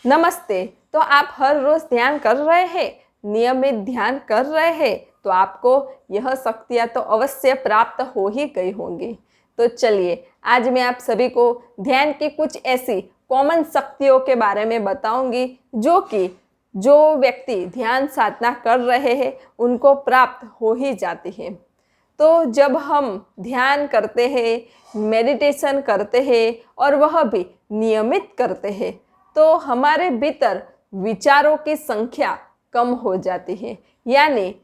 नमस्ते। तो आप हर रोज ध्यान कर रहे हैं, नियमित ध्यान कर रहे हैं, तो आपको यह शक्तियाँ तो अवश्य प्राप्त हो ही गई होंगी। तो चलिए, आज मैं आप सभी को ध्यान की कुछ ऐसी कॉमन शक्तियों के बारे में बताऊंगी जो व्यक्ति ध्यान साधना कर रहे हैं उनको प्राप्त हो ही जाती है। तो जब हम ध्यान करते हैं, मेडिटेशन करते हैं और वह भी नियमित करते हैं, तो हमारे भीतर विचारों की संख्या कम हो जाती है। यानी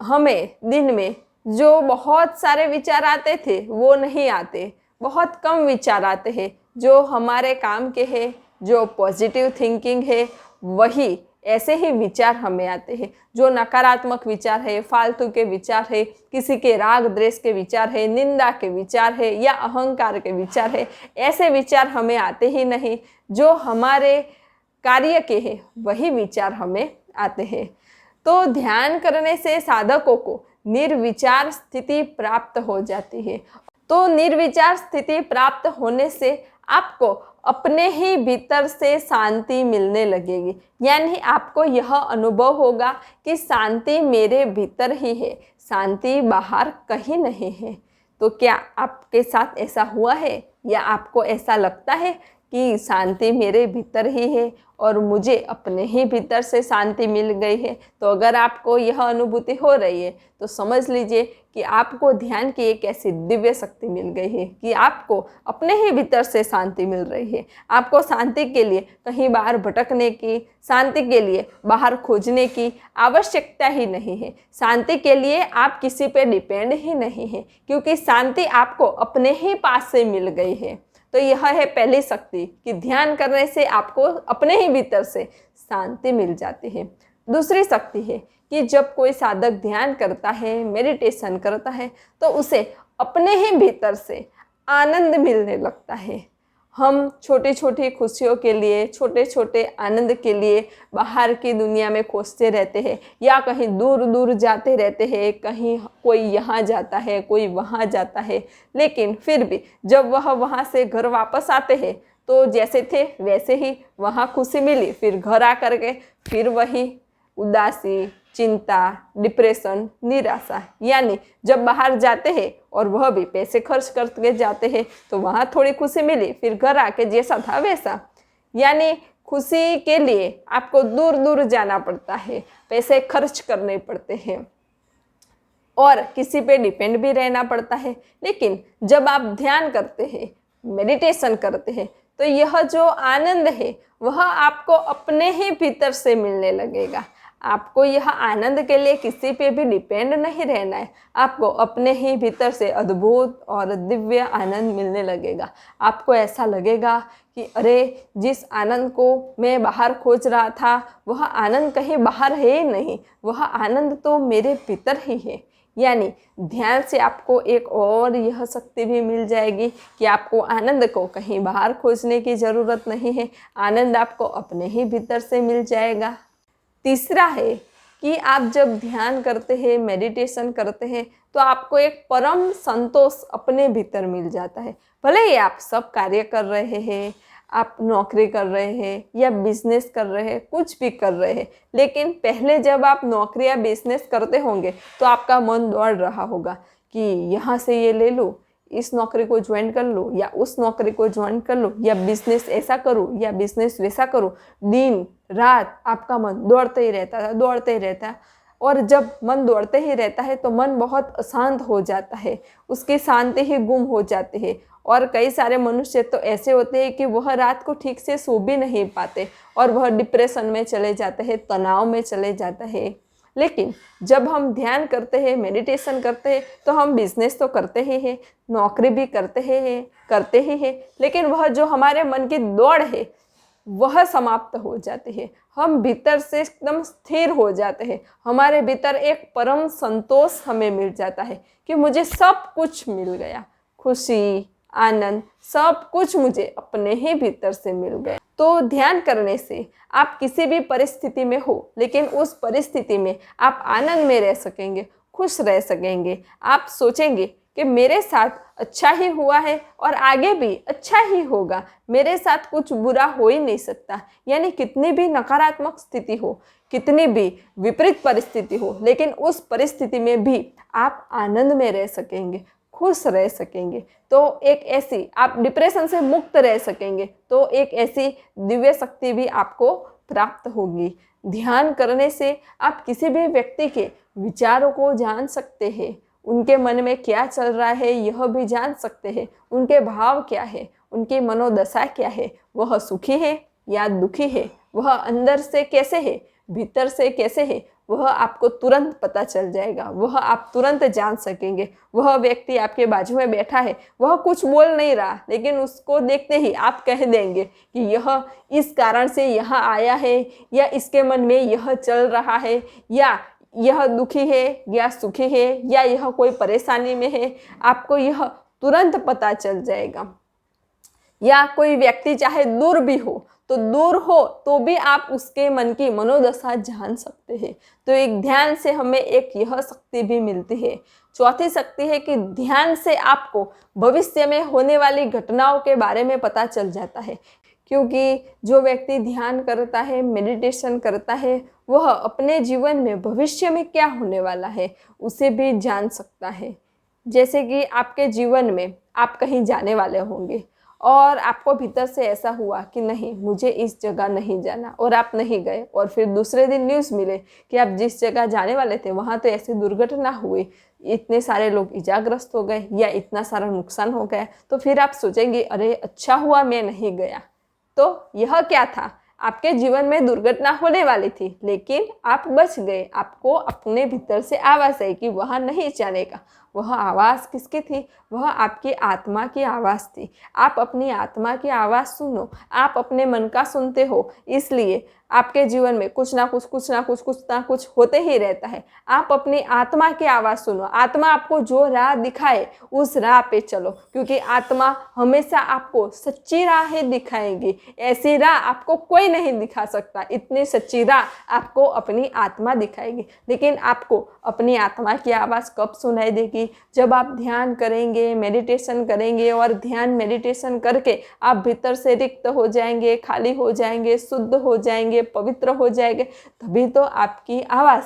हमें दिन में जो बहुत सारे विचार आते थे वो नहीं आते, बहुत कम विचार आते हैं जो हमारे काम के हैं, जो पॉजिटिव थिंकिंग है वही ऐसे ही विचार हमें आते हैं। जो नकारात्मक विचार है, फालतू के विचार है, किसी के राग द्वेष के विचार है, निंदा के विचार है या अहंकार के विचार है, ऐसे विचार हमें आते ही नहीं। जो हमारे कार्य के हैं वही विचार हमें आते हैं। तो ध्यान करने से साधकों को निर्विचार स्थिति प्राप्त हो जाती है। तो निर्विचार स्थिति प्राप्त होने से आपको अपने ही भीतर से शांति मिलने लगेगी। यानी आपको यह अनुभव होगा कि शांति मेरे भीतर ही है, शांति बाहर कहीं नहीं है। तो क्या आपके साथ ऐसा हुआ है या आपको ऐसा लगता है कि शांति मेरे भीतर ही है और मुझे अपने ही भीतर से शांति मिल गई है? तो अगर आपको यह अनुभूति हो रही है तो समझ लीजिए कि आपको ध्यान की एक ऐसी दिव्य शक्ति मिल गई है कि आपको अपने ही भीतर से शांति मिल रही है। आपको शांति के लिए कहीं बाहर भटकने की, शांति के लिए बाहर खोजने की आवश्यकता ही नहीं है। शांति के लिए आप किसी पे डिपेंड ही नहीं है, क्योंकि शांति आपको अपने ही पास से मिल गई है। तो यह है पहली शक्ति कि ध्यान करने से आपको अपने ही भीतर से शांति मिल जाती है। दूसरी शक्ति है कि जब कोई साधक ध्यान करता है, मेडिटेशन करता है, तो उसे अपने ही भीतर से आनंद मिलने लगता है। हम छोटी छोटी खुशियों के लिए, छोटे छोटे आनंद के लिए बाहर की दुनिया में खोजते रहते हैं या कहीं दूर दूर जाते रहते हैं। कहीं कोई यहाँ जाता है, कोई वहाँ जाता है, लेकिन फिर भी जब वह वहाँ से घर वापस आते हैं तो जैसे थे वैसे ही वहाँ खुशी मिली। फिर घर आकर के फिर वही उदासी, चिंता, डिप्रेशन, निराशा। यानी जब बाहर जाते हैं और वह भी पैसे खर्च करके जाते हैं तो वहाँ थोड़ी खुशी मिली, फिर घर आके जैसा था वैसा। यानी खुशी के लिए आपको दूर दूर जाना पड़ता है, पैसे खर्च करने पड़ते हैं और किसी पे डिपेंड भी रहना पड़ता है। लेकिन जब आप ध्यान करते हैं, मेडिटेशन करते हैं, तो यह जो आनंद है वह आपको अपने ही भीतर से मिलने लगेगा। आपको यह आनंद के लिए किसी पे भी डिपेंड नहीं रहना है। आपको अपने ही भीतर से अद्भुत और दिव्य आनंद मिलने लगेगा। आपको ऐसा लगेगा कि अरे, जिस आनंद को मैं बाहर खोज रहा था वह आनंद कहीं बाहर है ही नहीं, वह आनंद तो मेरे भीतर ही है। यानी ध्यान से आपको एक और यह शक्ति भी मिल जाएगी कि आपको आनंद को कहीं बाहर खोजने की ज़रूरत नहीं है, आनंद आपको अपने ही भीतर से मिल जाएगा। तीसरा है कि आप जब ध्यान करते हैं, मेडिटेशन करते हैं, तो आपको एक परम संतोष अपने भीतर मिल जाता है। भले ही आप सब कार्य कर रहे हैं, आप नौकरी कर रहे हैं या बिजनेस कर रहे हैं, कुछ भी कर रहे हैं, लेकिन पहले जब आप नौकरी या बिजनेस करते होंगे तो आपका मन दौड़ रहा होगा कि यहाँ से ये ले लूँ, इस नौकरी को ज्वाइन कर लूँ या उस नौकरी को ज्वाइन कर लूँ, या बिजनेस ऐसा करूँ या बिजनेस वैसा करूँ। दिन रात आपका मन दौड़ते ही रहता है। और जब मन दौड़ते ही रहता है तो मन बहुत अशांत हो जाता है, उसकी शांति ही गुम हो जाती है। और कई सारे मनुष्य तो ऐसे होते हैं कि वह रात को ठीक से सो भी नहीं पाते और वह डिप्रेशन में चले जाते हैं, तनाव में चले जाते हैं। लेकिन जब हम ध्यान करते हैं, मेडिटेशन करते हैं, तो हम बिजनेस तो करते ही हैं, नौकरी भी करते ही हैं, लेकिन वह जो हमारे मन की दौड़ है वह समाप्त हो जाती है। हम भीतर से एकदम स्थिर हो जाते हैं। हमारे भीतर एक परम संतोष हमें मिल जाता है कि मुझे सब कुछ मिल गया, खुशी, आनंद, सब कुछ मुझे अपने ही भीतर से मिल गया। तो ध्यान करने से आप किसी भी परिस्थिति में हो, लेकिन उस परिस्थिति में आप आनंद में रह सकेंगे, खुश रह सकेंगे। आप सोचेंगे कि मेरे साथ अच्छा ही हुआ है और आगे भी अच्छा ही होगा, मेरे साथ कुछ बुरा हो ही नहीं सकता। यानी कितनी भी नकारात्मक स्थिति हो, कितनी भी विपरीत परिस्थिति हो, लेकिन उस परिस्थिति में भी आप आनंद में रह सकेंगे, खुश रह सकेंगे। तो एक ऐसी आप डिप्रेशन से मुक्त रह सकेंगे। तो एक ऐसी दिव्य शक्ति भी आपको प्राप्त होगी। ध्यान करने से आप किसी भी व्यक्ति के विचारों को जान सकते हैं, उनके मन में क्या चल रहा है यह भी जान सकते हैं, उनके भाव क्या है, उनकी मनोदशा क्या है, वह सुखी है या दुखी है, वह अंदर से कैसे है, भीतर से कैसे है, वह आपको तुरंत पता चल जाएगा, वह आप तुरंत जान सकेंगे। वह व्यक्ति आपके बाजू में बैठा है, वह कुछ बोल नहीं रहा, लेकिन उसको देखते ही आप कह देंगे कि यह इस कारण से यहाँ आया है, या इसके मन में यह चल रहा है, या यह दुखी है या सुखी है, या यह कोई परेशानी में है, आपको यह तुरंत पता चल जाएगा। या कोई व्यक्ति चाहे दूर भी हो, तो दूर हो तो भी आप उसके मन की मनोदशा जान सकते हैं। तो एक ध्यान से हमें एक यह शक्ति भी मिलती है। चौथी शक्ति है कि ध्यान से आपको भविष्य में होने वाली घटनाओं के बारे में पता चल जाता है, क्योंकि जो व्यक्ति ध्यान करता है, मेडिटेशन करता है, वह अपने जीवन में भविष्य में क्या होने वाला है उसे भी जान सकता है। जैसे कि आपके जीवन में आप कहीं जाने वाले होंगे और आपको भीतर से ऐसा हुआ कि नहीं, मुझे इस जगह नहीं जाना, और आप नहीं गए, और फिर दूसरे दिन न्यूज़ मिले कि आप जिस जगह जाने वाले थे वहाँ तो ऐसी दुर्घटना हुई, इतने सारे लोग इजाग्रस्त हो गए या इतना सारा नुकसान हो गया। तो फिर आप सोचेंगे अरे अच्छा हुआ मैं नहीं गया। तो यह क्या था, आपके जीवन में दुर्घटना होने वाली थी, लेकिन आप बच गए। आपको अपने भीतर से आवाज़ आई कि वहाँ नहीं जाने का। वह आवाज़ किसकी थी? वह आपकी आत्मा की आवाज़ थी। आप अपनी आत्मा की आवाज़ सुनो, आप अपने मन का सुनते हो, इसलिए आपके जीवन में कुछ ना कुछ होते ही रहता है। आप अपनी आत्मा की आवाज़ सुनो, आत्मा आपको जो राह दिखाए उस राह पे चलो, क्योंकि आत्मा हमेशा आपको सच्ची राहें दिखाएगी। ऐसी राह आपको कोई नहीं दिखा सकता, इतनी सच्ची राह आपको अपनी आत्मा दिखाएगी। लेकिन आपको अपनी आत्मा की आवाज़ कब सुनाई देगी? जब आप ध्यान करेंगे, मेडिटेशन करेंगे, और ध्यान मेडिटेशन करके आप भीतर से रिक्त हो जाएंगे, खाली हो जाएंगे, शुद्ध हो जाएंगे, पवित्र हो जाएंगे, तभी तो आपकी आवाज़,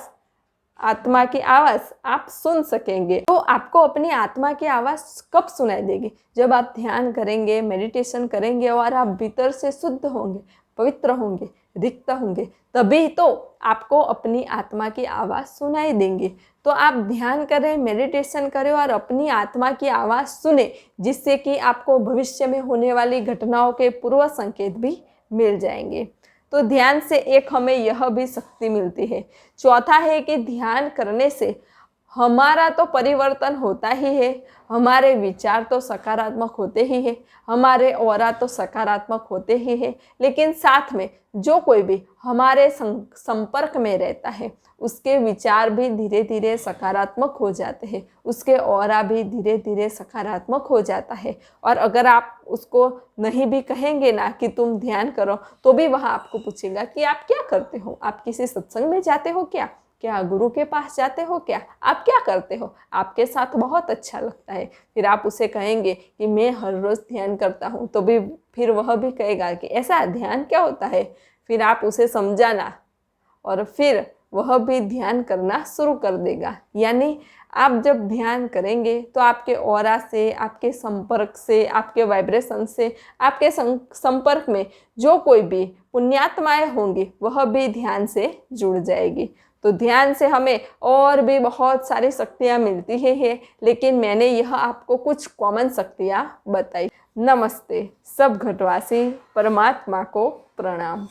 आत्मा की आवाज़ आप सुन सकेंगे। तो आपको अपनी आत्मा की आवाज़ कब सुनाई देगी? जब आप ध्यान करेंगे, मेडिटेशन करेंगे और आप भीतर से शुद्ध होंगे, पवित्र होंगे, रिक्त होंगे, तभी तो आपको अपनी आत्मा की आवाज़ सुनाई देंगी। तो आप ध्यान करें, मेडिटेशन करें और अपनी आत्मा की आवाज़ सुने, जिससे कि आपको भविष्य में होने वाली घटनाओं के पूर्व संकेत भी मिल जाएंगे। तो ध्यान से एक हमें यह भी शक्ति मिलती है। चौथा है कि ध्यान करने से हमारा तो परिवर्तन होता ही है, हमारे विचार तो सकारात्मक होते ही है, हमारे ऑरा तो सकारात्मक होते ही है, लेकिन साथ में जो कोई भी हमारे संपर्क में रहता है उसके विचार भी धीरे धीरे सकारात्मक हो जाते हैं, उसके ऑरा भी धीरे धीरे सकारात्मक हो जाता है। और अगर आप उसको नहीं भी कहेंगे ना कि तुम ध्यान करो, तो भी वह आपको पूछेगा कि आप क्या करते हो, आप किसी सत्संग में जाते हो क्या गुरु के पास जाते हो आप क्या करते हो, आपके साथ बहुत अच्छा लगता है। फिर आप उसे कहेंगे कि मैं हर रोज़ ध्यान करता हूँ, तो भी फिर वह भी कहेगा कि ऐसा ध्यान क्या होता है। फिर आप उसे समझाना और फिर वह भी ध्यान करना शुरू कर देगा। यानी आप जब ध्यान करेंगे तो आपके ऑरा से, आपके संपर्क से, आपके वाइब्रेशन से, आपके संपर्क में जो कोई भी पुण्यात्माएं होंगी वह भी ध्यान से जुड़ जाएगी। तो ध्यान से हमें और भी बहुत सारी शक्तियाँ मिलती है, लेकिन मैंने यह आपको कुछ कॉमन शक्तियाँ बताई। नमस्ते। सब घटवासी परमात्मा को प्रणाम।